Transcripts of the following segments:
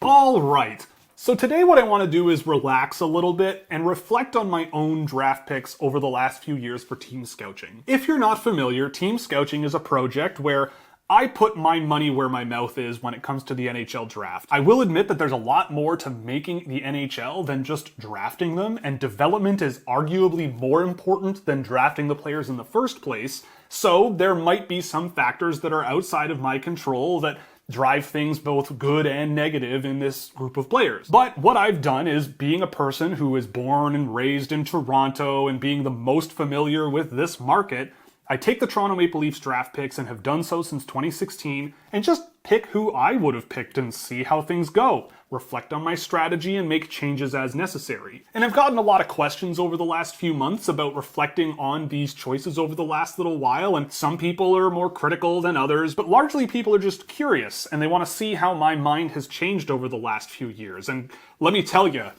Alright, so today what I want to do is relax a little bit and reflect on my own draft picks over the last few years for Team Scouching. If you're not familiar, Team Scouching is a project where I put my money where my mouth is when it comes to the NHL draft. I will admit that there's a lot more to making the NHL than just drafting them, and development is arguably more important than drafting the players in the first place, so there might be some factors that are outside of my control that drive things both good and negative in this group of players. But what I've done is, being a person who is born and raised in Toronto and being the most familiar with this market, I take the Toronto Maple Leafs draft picks and have done so since 2016 and just pick who I would have picked and see how things go, reflect on my strategy and make changes as necessary. And I've gotten a lot of questions over the last few months about reflecting on these choices over the last little while, and some people are more critical than others, but largely people are just curious and they want to see how my mind has changed over the last few years. And let me tell you,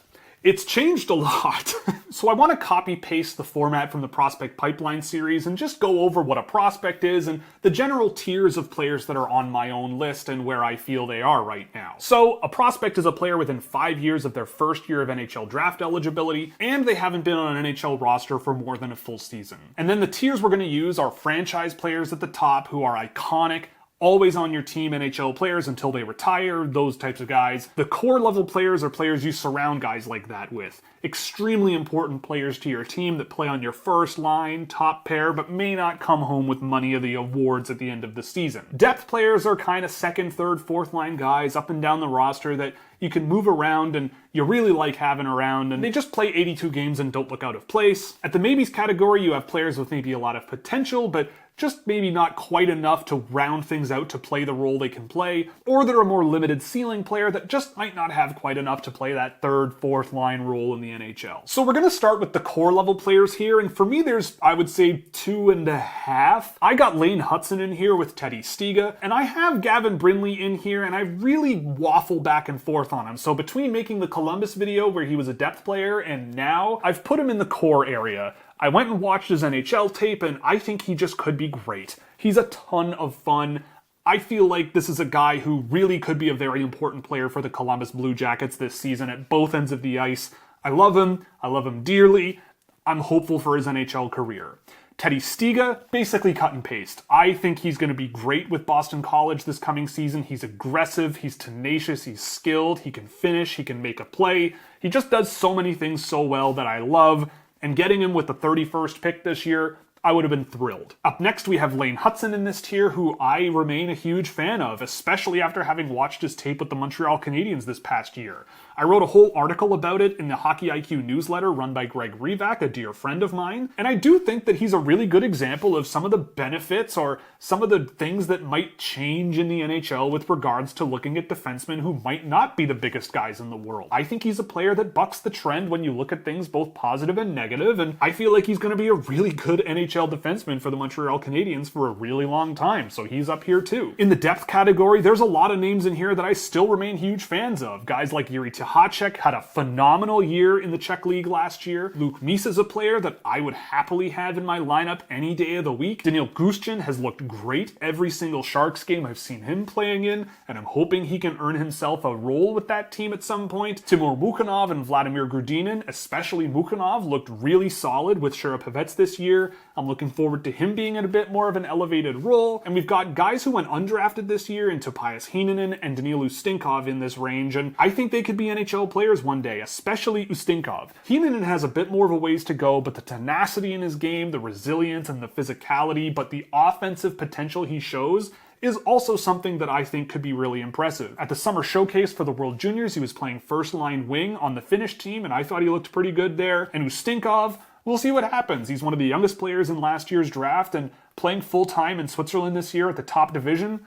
it's changed a lot. So I want to copy-paste the format from the Prospect Pipeline series and just go over what a prospect is and the general tiers of players that are on my own list and where I feel they are right now. So a prospect is a player within 5 years of their first year of NHL draft eligibility, and they haven't been on an NHL roster for more than a full season. And then the tiers we're going to use are franchise players at the top who are iconic, always on your team NHL players until they retire, those types of guys. The core level players are players you surround guys like that with. Extremely important players to your team that play on your first line, top pair, but may not come home with money of the awards at the end of the season. Depth players are kind of second, third, fourth line guys up and down the roster that you can move around and you really like having around, and they just play 82 games and don't look out of place. At the maybes category, you have players with maybe a lot of potential, but just maybe not quite enough to round things out to play the role they can play, or they're a more limited ceiling player that just might not have quite enough to play that third, fourth line role in the NHL. So we're going to start with the core level players here, and for me there's, I would say, 2.5. I got Lane Hutson in here with Teddy Stiga, and I have Gavin Brindley in here, and I really waffle back and forth on him. So between making the Columbus video where he was a depth player and now, I've put him in the core area. I went and watched his NHL tape, and I think he just could be great. He's a ton of fun. I feel like this is a guy who really could be a very important player for the Columbus Blue Jackets this season at both ends of the ice. I love him dearly. I'm hopeful for his NHL career. Teddy Stiga, basically cut and paste. I think he's going to be great with Boston College this coming season. He's aggressive, he's tenacious, he's skilled, he can finish, he can make a play. He just does so many things so well that I love. And getting him with the 31st pick this year, I would have been thrilled. Up next, we have Lane Hutson in this tier, who I remain a huge fan of, especially after having watched his tape with the Montreal Canadiens this past year. I wrote a whole article about it in the Hockey IQ newsletter run by Greg Revac, a dear friend of mine, and I do think that he's a really good example of some of the benefits or some of the things that might change in the NHL with regards to looking at defensemen who might not be the biggest guys in the world. I think he's a player that bucks the trend when you look at things both positive and negative, and I feel like he's going to be a really good NHL defenseman for the Montreal Canadiens for a really long time, so he's up here too. In the depth category, there's a lot of names in here that I still remain huge fans of. Guys like Yuri Tahacek had a phenomenal year in the Czech League last year. Luke Mies is a player that I would happily have in my lineup any day of the week. Daniil Gushchin has looked great every single Sharks game I've seen him playing in, and I'm hoping he can earn himself a role with that team at some point. Timur Mukhanov and Vladimir Grudinin, especially Mukhanov, looked really solid with Sharapovets this year. I'm looking forward to him being in a bit more of an elevated role. And we've got guys who went undrafted this year in Topias Heinonen and Danil Ustinkov in this range, and I think they could be NHL players one day, especially Ustinkov. Heinonen has a bit more of a ways to go, but the tenacity in his game, the resilience and the physicality, but the offensive potential he shows is also something that I think could be really impressive. At the Summer Showcase for the World Juniors, he was playing first-line wing on the Finnish team, and I thought he looked pretty good there. And Ustinkov, we'll see what happens. He's one of the youngest players in last year's draft, and playing full-time in Switzerland this year at the top division,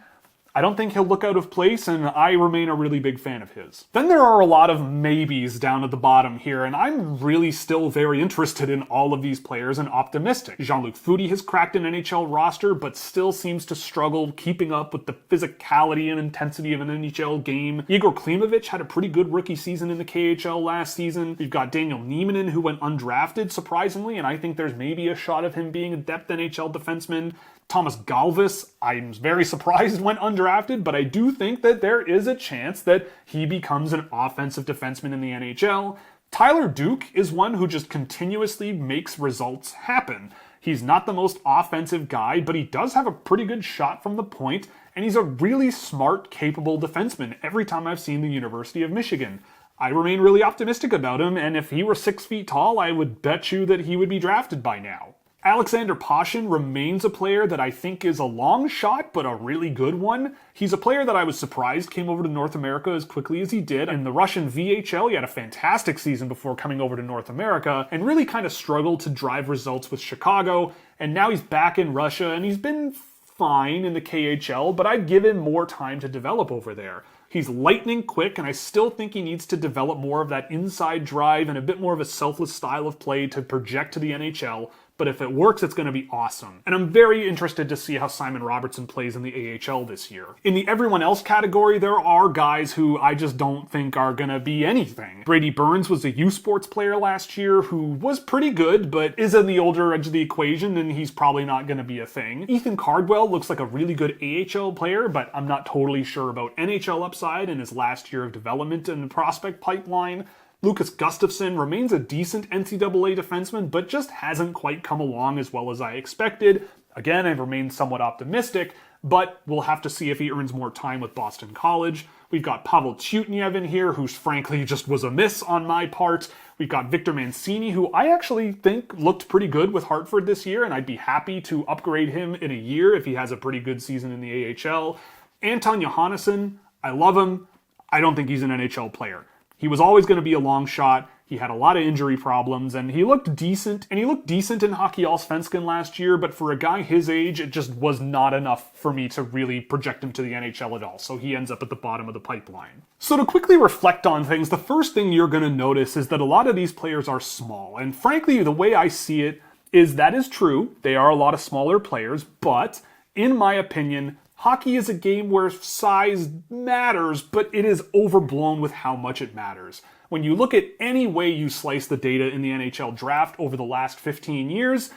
I don't think he'll look out of place, and I remain a really big fan of his. Then there are a lot of maybes down at the bottom here, and I'm really still very interested in all of these players and optimistic. Jean-Luc Foudy has cracked an NHL roster, but still seems to struggle keeping up with the physicality and intensity of an NHL game. Igor Klimovich had a pretty good rookie season in the KHL last season. We've got Daniel Niemanen, who went undrafted, surprisingly, and I think there's maybe a shot of him being a depth NHL defenseman. Thomas Galvis, I'm very surprised went undrafted, but I do think that there is a chance that he becomes an offensive defenseman in the NHL. Tyler Duke is one who just continuously makes results happen. He's not the most offensive guy, but he does have a pretty good shot from the point, and he's a really smart, capable defenseman every time I've seen the University of Michigan. I remain really optimistic about him, and if he were 6 feet tall, I would bet you that he would be drafted by now. Alexander Pashin remains a player that I think is a long shot, but a really good one. He's a player that I was surprised came over to North America as quickly as he did. In the Russian VHL, he had a fantastic season before coming over to North America, and really kind of struggled to drive results with Chicago, and now he's back in Russia, and he's been fine in the KHL, but I'd give him more time to develop over there. He's lightning quick, and I still think he needs to develop more of that inside drive and a bit more of a selfless style of play to project to the NHL. But if it works, it's going to be awesome. And I'm very interested to see how Simon Robertson plays in the AHL this year. In the everyone else category, there are guys who I just don't think are going to be anything. Brady Burns was a U Sports player last year who was pretty good, but is on the older edge of the equation, and he's probably not going to be a thing. Ethan Cardwell looks like a really good AHL player, but I'm not totally sure about NHL upside in his last year of development in the prospect pipeline. Lucas Gustafsson remains a decent NCAA defenseman, but just hasn't quite come along as well as I expected. Again, I remain somewhat optimistic, but we'll have to see if he earns more time with Boston College. We've got Pavel Chutnev in here, who's frankly just was a miss on my part. We've got Victor Mancini, who I actually think looked pretty good with Hartford this year, and I'd be happy to upgrade him in a year if he has a pretty good season in the AHL. Anton Johannesson, I love him. I don't think he's an NHL player. He was always going to be a long shot. He had a lot of injury problems, and he looked decent. And he looked decent in Hockey Allsvenskan last year, but for a guy his age, it just was not enough for me to really project him to the NHL at all. So he ends up at the bottom of the pipeline. So to quickly reflect on things, the first thing you're going to notice is that a lot of these players are small. And frankly, the way I see it is that is true. They are a lot of smaller players, but in my opinion, hockey is a game where size matters, but it is overblown with how much it matters. When you look at any way you slice the data in the NHL draft over the last 15 years,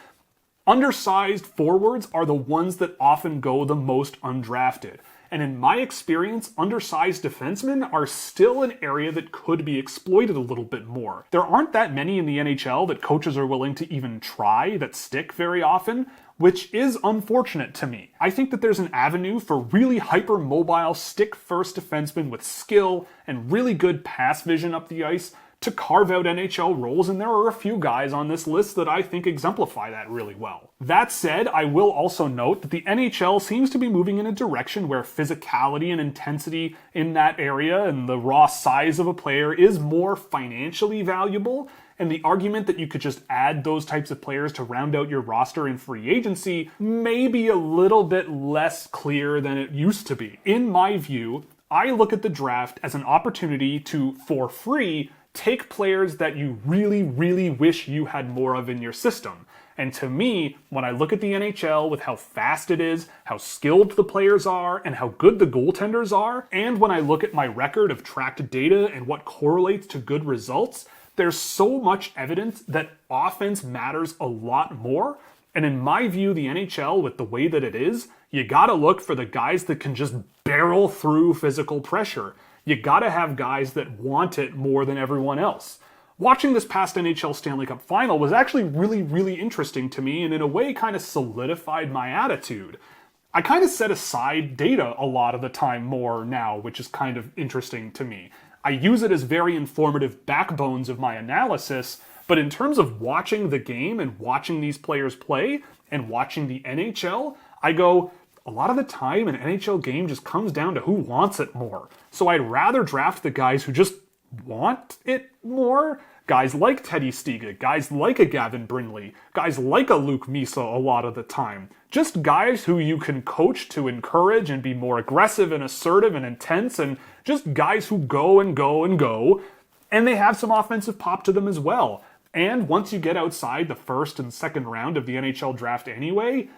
undersized forwards are the ones that often go the most undrafted. And in my experience, undersized defensemen are still an area that could be exploited a little bit more. There aren't that many in the NHL that coaches are willing to even try that stick very often, which is unfortunate to me. I think that there's an avenue for really hyper-mobile, stick-first defensemen with skill and really good pass vision up the ice to carve out NHL roles, and there are a few guys on this list that I think exemplify that really well. That said, I will also note that the NHL seems to be moving in a direction where physicality and intensity in that area and the raw size of a player is more financially valuable, and the argument that you could just add those types of players to round out your roster in free agency may be a little bit less clear than it used to be. In my view, I look at the draft as an opportunity to, for free, take players that you really, really wish you had more of in your system. And to me, when I look at the NHL with how fast it is, how skilled the players are, and how good the goaltenders are, and when I look at my record of tracked data and what correlates to good results, there's so much evidence that offense matters a lot more. And in my view, the NHL, with the way that it is, you gotta look for the guys that can just barrel through physical pressure. You gotta have guys that want it more than everyone else. Watching this past NHL Stanley Cup final was actually really, really interesting to me, and in a way kind of solidified my attitude. I kind of set aside data a lot of the time more now, which is kind of interesting to me. I use it as very informative backbones of my analysis, but in terms of watching the game and watching these players play and watching the NHL, I go, a lot of the time an NHL game just comes down to who wants it more. So I'd rather draft the guys who just want it more. Guys like Teddy Stiga, guys like a Gavin Brindley, guys like a Luke Misa a lot of the time. Just guys who you can coach to encourage and be more aggressive and assertive and intense, and just guys who go and go and go, and they have some offensive pop to them as well. And once you get outside the first and second round of the NHL draft anyway,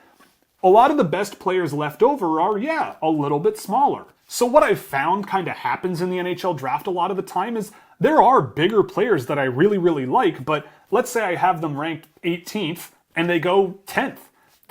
a lot of the best players left over are, a little bit smaller. So what I've found kind of happens in the NHL draft a lot of the time is there are bigger players that I really, really like, but let's say I have them ranked 18th and they go 10th.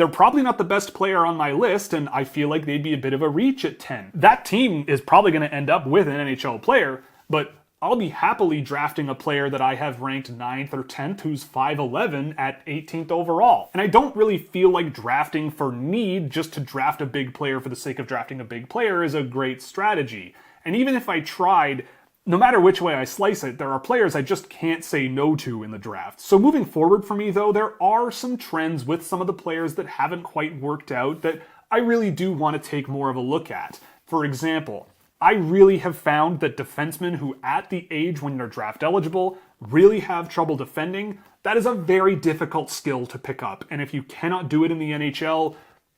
They're probably not the best player on my list, and I feel like they'd be a bit of a reach at 10. That team is probably going to end up with an NHL player, but I'll be happily drafting a player that I have ranked 9th or 10th who's 5'11 at 18th overall. And I don't really feel like drafting for need just to draft a big player for the sake of drafting a big player is a great strategy. And even if I tried, no matter which way I slice it, there are players I just can't say no to in the draft. So moving forward for me though, there are some trends with some of the players that haven't quite worked out that I really do want to take more of a look at. For example, I really have found that defensemen who at the age when they're draft eligible really have trouble defending, that is a very difficult skill to pick up. And if you cannot do it in the NHL,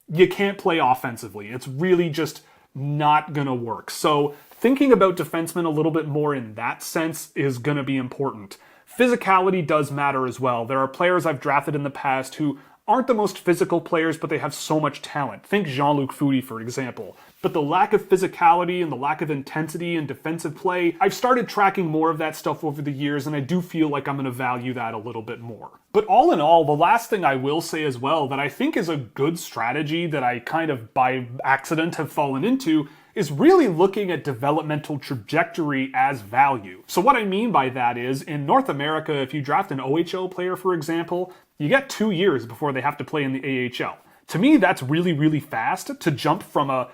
you can't play offensively. It's really just not gonna work. So thinking about defensemen a little bit more in that sense is gonna be important. Physicality does matter as well. There are players I've drafted in the past who aren't the most physical players, but they have so much talent. Think Jean-Luc Foudy, for example. But the lack of physicality and the lack of intensity in defensive play, I've started tracking more of that stuff over the years, and I do feel like I'm going to value that a little bit more. But all in all, the last thing I will say as well that I think is a good strategy that I kind of by accident have fallen into is really looking at developmental trajectory as value. So what I mean by that is, in North America, if you draft an OHL player, for example, you get 2 years before they have to play in the AHL. To me, that's really, really fast to jump from a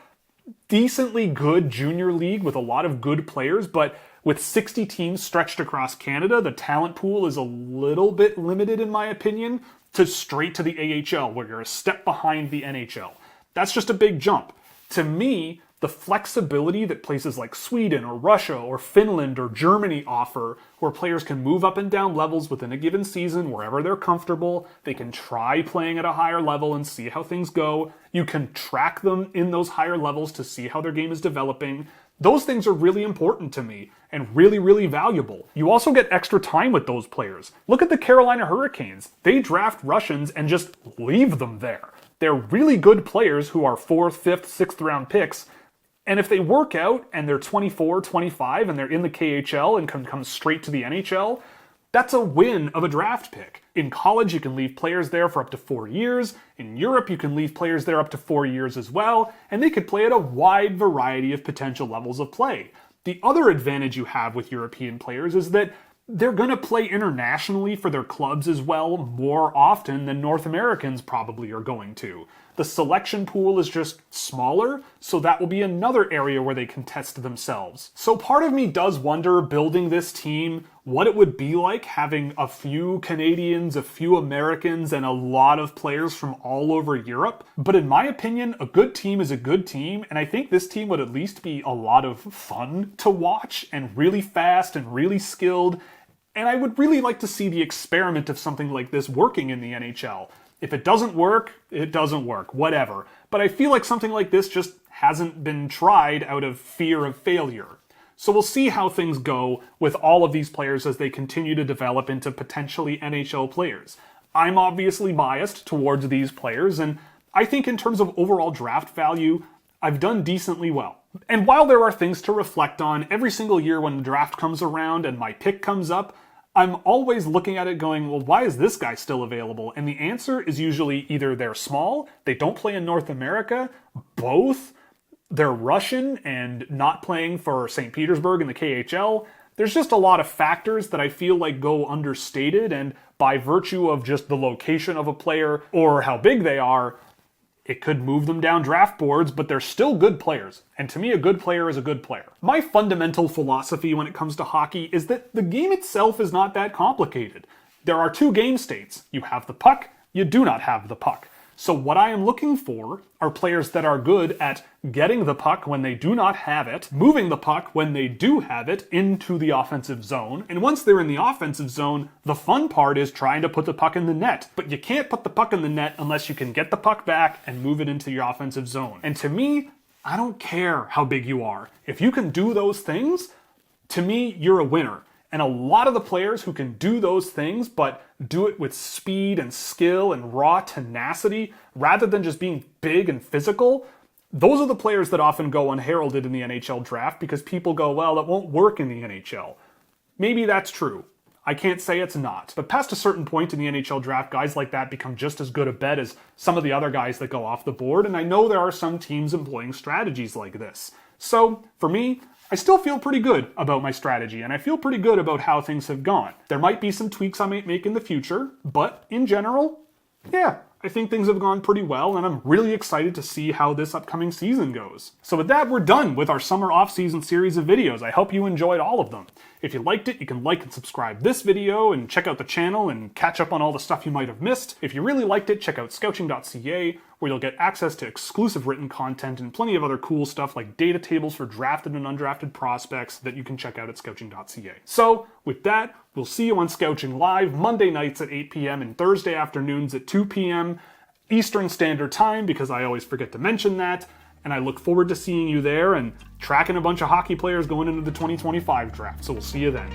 decently good junior league with a lot of good players, but with 60 teams stretched across Canada, the talent pool is a little bit limited in my opinion, to straight to the AHL, where you're a step behind the NHL. That's just a big jump. To me, the flexibility that places like Sweden or Russia or Finland or Germany offer, where players can move up and down levels within a given season wherever they're comfortable, they can try playing at a higher level and see how things go, you can track them in those higher levels to see how their game is developing. Those things are really important to me and really, really valuable. You also get extra time with those players. Look at the Carolina Hurricanes. They draft Russians and just leave them there. They're really good players who are 4th, 5th, 6th round picks. And if they work out and they're 24, 25 and they're in the KHL and can come straight to the NHL, that's a win of a draft pick. In college, you can leave players there for up to 4 years. In Europe, you can leave players there up to 4 years as well. And they could play at a wide variety of potential levels of play. The other advantage you have with European players is that they're going to play internationally for their clubs as well more often than North Americans probably are going to. The selection pool is just smaller, so that will be another area where they can test themselves. So part of me does wonder, building this team, what it would be like having a few Canadians, a few Americans, and a lot of players from all over Europe. But in my opinion, a good team is a good team, and I think this team would at least be a lot of fun to watch, and really fast and really skilled. And I would really like to see the experiment of something like this working in the NHL. If it doesn't work, it doesn't work, whatever. But I feel like something like this just hasn't been tried out of fear of failure. So we'll see how things go with all of these players as they continue to develop into potentially NHL players. I'm obviously biased towards these players, and I think in terms of overall draft value, I've done decently well. And while there are things to reflect on, every single year when the draft comes around and my pick comes up, I'm always looking at it going, well, why is this guy still available? And the answer is usually either they're small, they don't play in North America, both, they're Russian and not playing for St. Petersburg in the KHL. There's just a lot of factors that I feel like go understated, and by virtue of just the location of a player or how big they are, it could move them down draft boards, but they're still good players. And to me, a good player is a good player. My fundamental philosophy when it comes to hockey is that the game itself is not that complicated. There are 2 game states. You have the puck, you do not have the puck. So what I am looking for are players that are good at getting the puck when they do not have it, moving the puck when they do have it into the offensive zone, and once they're in the offensive zone, the fun part is trying to put the puck in the net. But you can't put the puck in the net unless you can get the puck back and move it into your offensive zone. And to me, I don't care how big you are. If you can do those things, to me, you're a winner. And a lot of the players who can do those things, but do it with speed and skill and raw tenacity, rather than just being big and physical, those are the players that often go unheralded in the NHL draft because people go, well, that won't work in the NHL. Maybe that's true. I can't say it's not. But past a certain point in the NHL draft, guys like that become just as good a bet as some of the other guys that go off the board, and I know there are some teams employing strategies like this. So, for me, I still feel pretty good about my strategy, and I feel pretty good about how things have gone. There might be some tweaks I might make in the future, but in general, yeah, I think things have gone pretty well, and I'm really excited to see how this upcoming season goes. So with that, we're done with our summer off-season series of videos. I hope you enjoyed all of them. If you liked it, you can like and subscribe this video and check out the channel and catch up on all the stuff you might have missed. If you really liked it, check out Scouching.ca, where you'll get access to exclusive written content and plenty of other cool stuff like data tables for drafted and undrafted prospects that you can check out at Scouching.ca. So, with that, we'll see you on Scouching Live Monday nights at 8 p.m. and Thursday afternoons at 2 p.m. Eastern Standard Time, because I always forget to mention that. And I look forward to seeing you there and tracking a bunch of hockey players going into the 2025 draft. So we'll see you then.